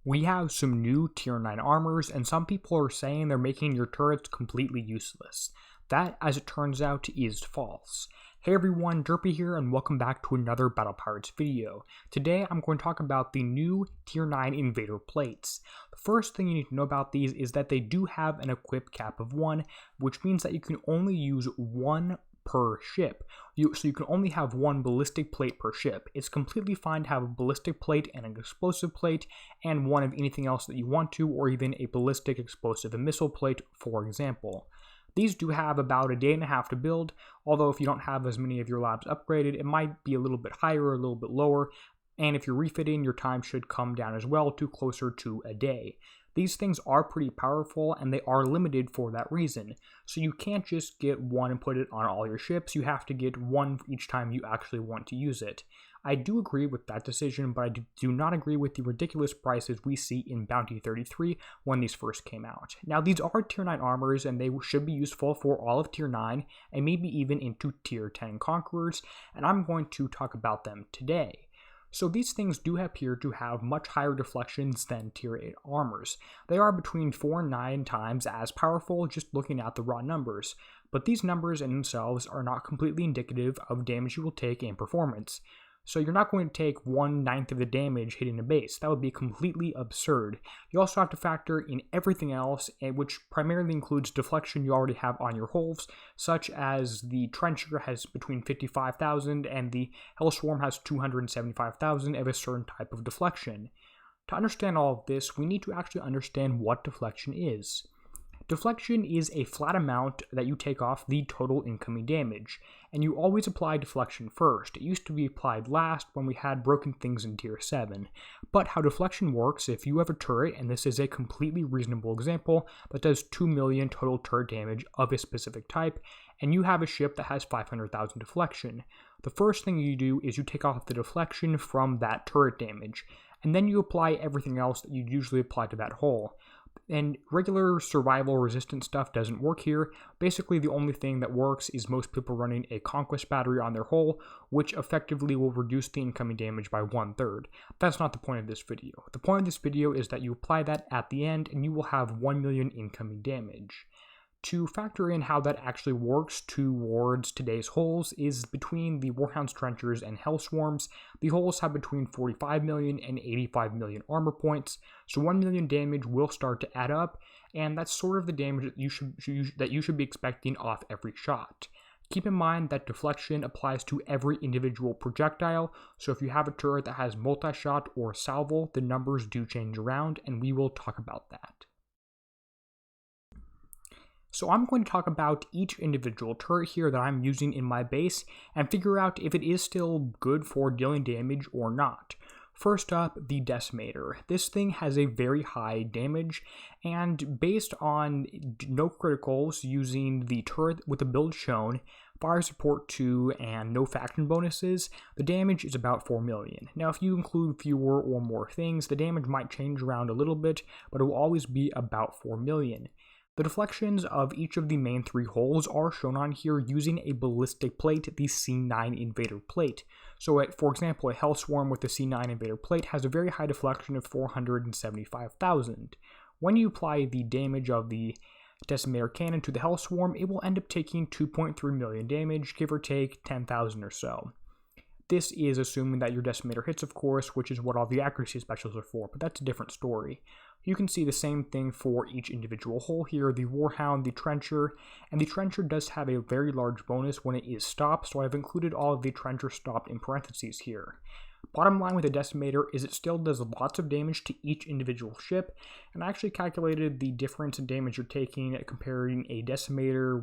We have some new tier 9 armors, and some people are saying they're making your turrets completely useless. That, as it turns out, is false. Hey everyone, Derpy here, and welcome back to another Battle Pirates video. Today I'm going to talk about the new tier 9 Invader Plates. The first thing you need to know about these is that they do have an equip cap of 1, which means that you can only use 1 per ship. So you can only have 1 ballistic plate per ship. It's completely fine to have a ballistic plate and an explosive plate and one of anything else that you want to, or even a ballistic, explosive, and missile plate, for example. These do have about a day and a half to build, although if you don't have as many of your labs upgraded, it might be a little bit higher or a little bit lower, and if you're refitting, your time should come down as well to closer to a day. These things are pretty powerful, and they are limited for that reason. So you can't just get 1 and put it on all your ships. You have to get 1 each time you actually want to use it. I do agree with that decision, but I do not agree with the ridiculous prices we see in Bounty 33 when these first came out. Now, these are tier 9 armors, and they should be useful for all of tier 9, and maybe even into tier 10 conquerors, and I'm going to talk about them today. So these things do appear to have much higher deflections than tier 8 armors. They are between 4 and 9 times as powerful just looking at the raw numbers, but these numbers in themselves are not completely indicative of damage you will take in performance. So you're not going to take 1/9 of the damage hitting a base. That would be completely absurd. You also have to factor in everything else, which primarily includes deflection you already have on your hulls, such as the Trencher has between 55,000 and the Hellswar has 275,000 of a certain type of deflection. To understand all of this, we need to actually understand what deflection is. Deflection is a flat amount that you take off the total incoming damage, and you always apply deflection first. It used to be applied last when we had broken things in tier 7. But how deflection works, if you have a turret, and this is a completely reasonable example, that does 2 million total turret damage of a specific type, and you have a ship that has 500,000 deflection, the first thing you do is you take off the deflection from that turret damage, and then you apply everything else that you'd usually apply to that hull. And regular survival resistant stuff doesn't work here. Basically, the only thing that works is most people running a conquest battery on their hull, which effectively will reduce the incoming damage by 1/3. That's not the point of this video. The point of this video is that you apply that at the end and you will have 1 million incoming damage. To factor in how that actually works towards today's hulls is between the Warhound's Trenchers and Hellswarms. The hulls have between 45 million and 85 million armor points, so 1 million damage will start to add up, and that's sort of the damage that you should be expecting off every shot. Keep in mind that deflection applies to every individual projectile, so if you have a turret that has multi-shot or salvo, the numbers do change around, and we will talk about that. So I'm going to talk about each individual turret here that I'm using in my base and figure out if it is still good for dealing damage or not. First up, the Decimator. This thing has a very high damage, and based on no criticals using the turret with the build shown, fire support 2, and no faction bonuses, the damage is about 4 million. Now if you include fewer or more things, the damage might change around a little bit, but it will always be about 4 million. The deflections of each of the main 3 hulls are shown on here using a ballistic plate, the C9 Invader Plate. So for example, a Hellswarm with the C9 Invader Plate has a very high deflection of 475,000. When you apply the damage of the Decimator cannon to the Hellswarm, it will end up taking 2.3 million damage, give or take 10,000 or so. This is assuming that your Decimator hits, of course, which is what all the accuracy specials are for, but that's a different story. You can see the same thing for each individual hull here, the Warhound, the Trencher, and the Trencher does have a very large bonus when it is stopped, so I've included all of the Trencher stopped in parentheses here. Bottom line with a Decimator is it still does lots of damage to each individual ship, and I actually calculated the difference in damage you're taking comparing a Decimator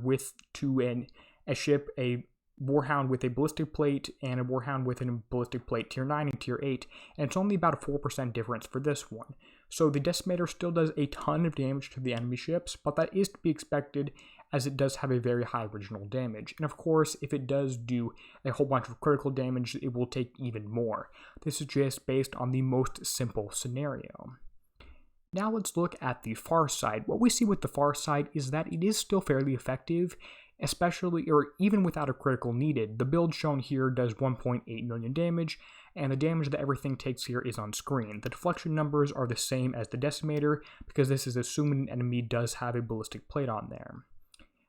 to a ship, a Warhound with a ballistic plate and a Warhound with a ballistic plate tier 9 and tier 8, and it's only about a 4% difference for this one. So the Decimator still does a ton of damage to the enemy ships, but that is to be expected as it does have a very high original damage. And of course, if it does do a whole bunch of critical damage, it will take even more. This is just based on the most simple scenario. Now let's look at the Farsight. What we see with the Farsight is that it is still fairly effective, especially or even without a critical needed. The build shown here does 1.8 million damage, and the damage that everything takes here is on screen. The deflection numbers are the same as the Decimator because this is assuming an enemy does have a ballistic plate on there.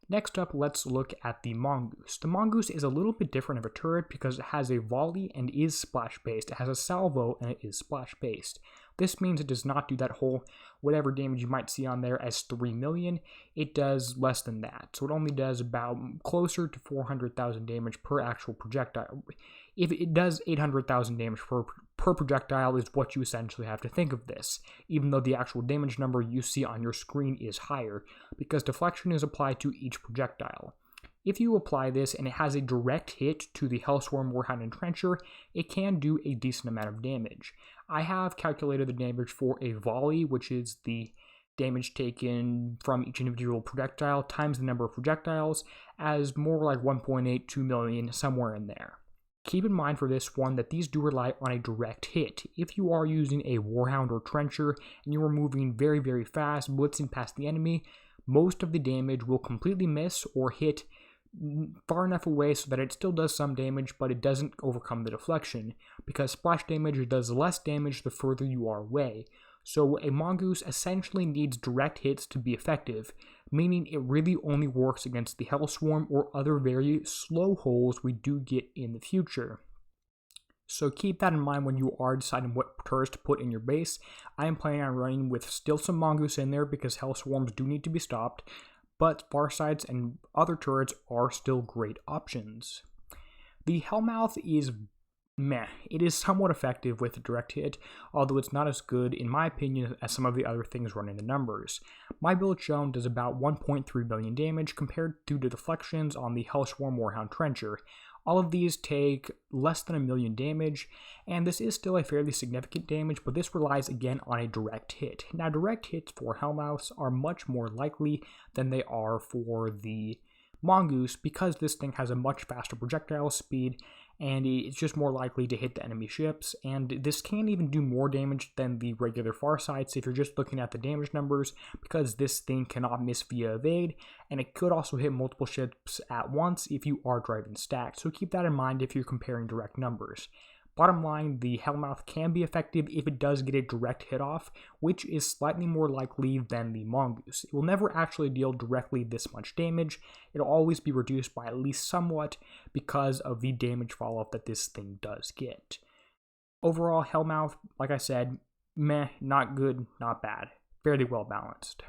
Next up, let's look at the Mongoose. The Mongoose is a little bit different of a turret because it has a volley and is splash-based. It has a salvo and it is splash-based. This means it does not do that whole whatever damage you might see on there as 3 million. It does less than that. So it only does about closer to 400,000 damage per actual projectile. If it does 800,000 damage per projectile is what you essentially have to think of this, even though the actual damage number you see on your screen is higher, because deflection is applied to each projectile. If you apply this and it has a direct hit to the Hellswar, Warhound, and Trencher, it can do a decent amount of damage. I have calculated the damage for a volley, which is the damage taken from each individual projectile times the number of projectiles, as more like 1.82 million, somewhere in there. Keep in mind for this one that these do rely on a direct hit. If you are using a Warhound or Trencher and you are moving very, very fast, blitzing past the enemy, most of the damage will completely miss or hit far enough away so that it still does some damage, but it doesn't overcome the deflection, because splash damage does less damage the further you are away. So a Mongoose essentially needs direct hits to be effective, meaning it really only works against the Hellswarm or other very slow holes we do get in the future. So keep that in mind when you are deciding what turrets to put in your base. I am planning on running with still some Mongoose in there because Hellswarms do need to be stopped, but Farsights and other turrets are still great options. The Hellmouth is meh. It is somewhat effective with a direct hit, although it's not as good, in my opinion, as some of the other things running the numbers. My build shown does about 1.3 billion damage compared to the deflections on the Hellswar, Warhound, Trencher. All of these take less than 1 million damage, and this is still a fairly significant damage, but this relies again on a direct hit. Now, direct hits for Hellmouths are much more likely than they are for the Mongoose because this thing has a much faster projectile speed and it's just more likely to hit the enemy ships, and this can even do more damage than the regular Farsights if you're just looking at the damage numbers, because this thing cannot miss via evade, and it could also hit multiple ships at once if you are driving stacked, so keep that in mind if you're comparing direct numbers. Bottom line, the Hellmouth can be effective if it does get a direct hit off, which is slightly more likely than the Mongoose. It will never actually deal directly this much damage. It'll always be reduced by at least somewhat because of the damage follow-up that this thing does get. Overall, Hellmouth, like I said, meh, not good, not bad. Fairly well balanced.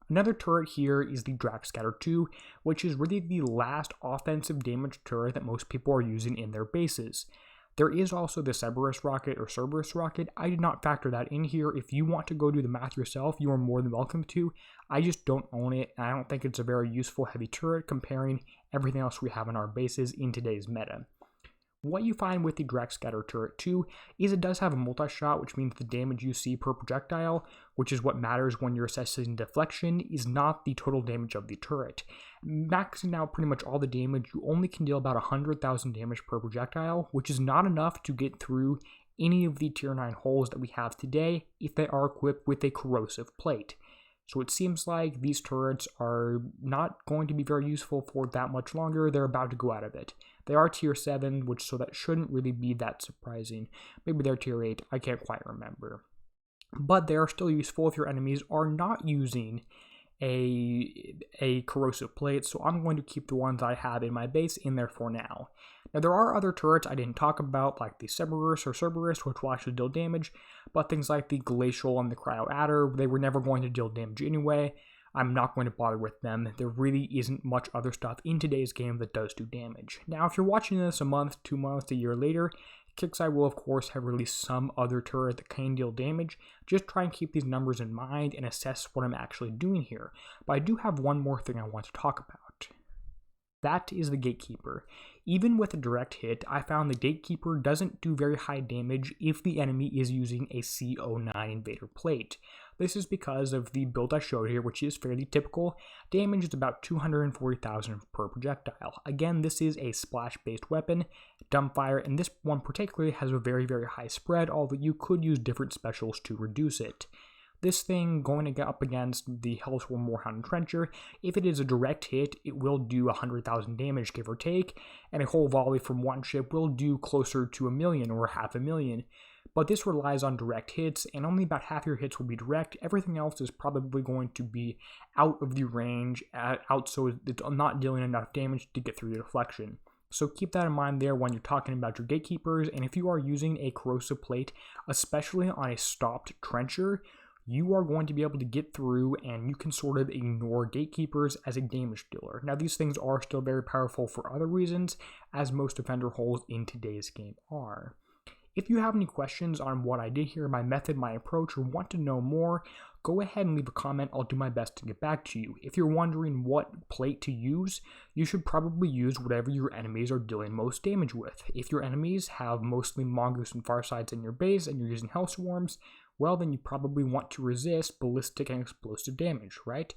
Another turret here is the Drac Scatter 2, which is really the last offensive damage turret that most people are using in their bases. There is also the Cerberus rocket or Cerberus rocket. I did not factor that in here. If you want to go do the math yourself, you are more than welcome to. I just don't own it, and I don't think it's a very useful heavy turret comparing everything else we have in our bases in today's meta. What you find with the Drac Scatter turret 2 is it does have a multi-shot, which means the damage you see per projectile, which is what matters when you're assessing deflection, is not the total damage of the turret. Maxing out pretty much all the damage, you only can deal about 100,000 damage per projectile, which is not enough to get through any of the tier 9 holes that we have today if they are equipped with a corrosive plate. So it seems like these turrets are not going to be very useful for that much longer. They're about to go out of it. They are tier 7, so that shouldn't really be that surprising. Maybe they're tier 8, I can't quite remember. But they are still useful if your enemies are not using a corrosive plate, so I'm going to keep the ones I have in my base in there for now. Now, there are other turrets I didn't talk about, like the Cerberus or Cerberus, which will actually deal damage, but things like the Glacial and the Cryo Adder, they were never going to deal damage anyway. I'm not going to bother with them. There really isn't much other stuff in today's game that does do damage. Now, if you're watching this a month, 2 months, a year later, Kixeye will of course have released some other turret that can deal damage. Just try and keep these numbers in mind and assess what I'm actually doing here. But I do have one more thing I want to talk about. That is the Gatekeeper. Even with a direct hit, I found the Gatekeeper doesn't do very high damage if the enemy is using a CO-9 Invader Plate. This is because of the build I showed here, which is fairly typical. Damage is about 240,000 per projectile. Again, this is a splash-based weapon, dumbfire, and this one particularly has a very, very high spread, although you could use different specials to reduce it. This thing going to get up against the Hellswar Moorhound Trencher. If it is a direct hit, it will do 100,000 damage, give or take, and a whole volley from one ship will do closer to 1 million or 500,000. But this relies on direct hits, and only about half your hits will be direct. Everything else is probably going to be out of the range, out so it's not dealing enough damage to get through the deflection. So keep that in mind there when you're talking about your gatekeepers, and if you are using a corrosive plate, especially on a stopped trencher, you are going to be able to get through and you can sort of ignore gatekeepers as a damage dealer. Now these things are still very powerful for other reasons, as most defender holes in today's game are. If you have any questions on what I did here, my method, my approach, or want to know more, go ahead and leave a comment. I'll do my best to get back to you. If you're wondering what plate to use, you should probably use whatever your enemies are dealing most damage with. If your enemies have mostly Mongoose and Farsights in your base and you're using Hellswarms, well then you probably want to resist ballistic and explosive damage, right?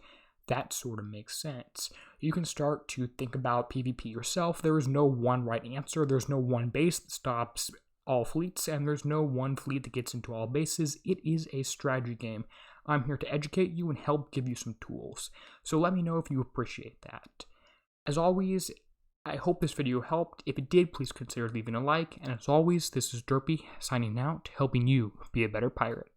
That sort of makes sense. You can start to think about PvP yourself. There is no one right answer. There's no one base that stops all fleets, and there's no one fleet that gets into all bases. It is a strategy game. I'm here to educate you and help give you some tools. So let me know if you appreciate that. As always, I hope this video helped. If it did, please consider leaving a like. And as always, this is Derpy signing out, helping you be a better pirate.